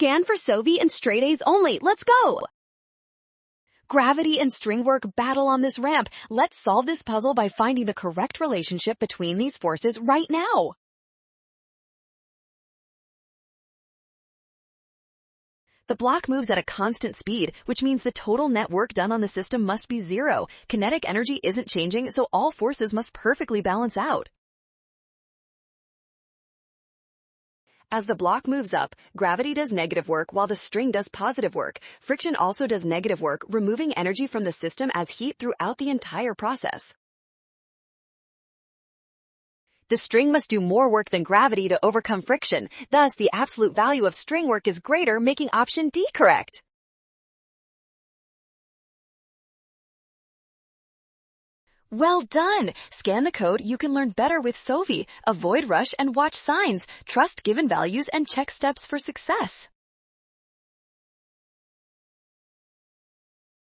Scan for Sovi and straight A's only. Let's go! Gravity and string work battle on this ramp. Let's solve this puzzle by finding the correct relationship between these forces right now. The block moves at a constant speed, which means the total net work done on the system must be zero. Kinetic energy isn't changing, so all forces must perfectly balance out. As the block moves up, gravity does negative work while the string does positive work. Friction also does negative work, removing energy from the system as heat throughout the entire process. The string must do more work than gravity to overcome friction. Thus, the absolute value of string work is greater, making option D correct. Well done! Scan the code. You can learn better with Sovi. Avoid rush and watch signs. Trust given values and check steps for success.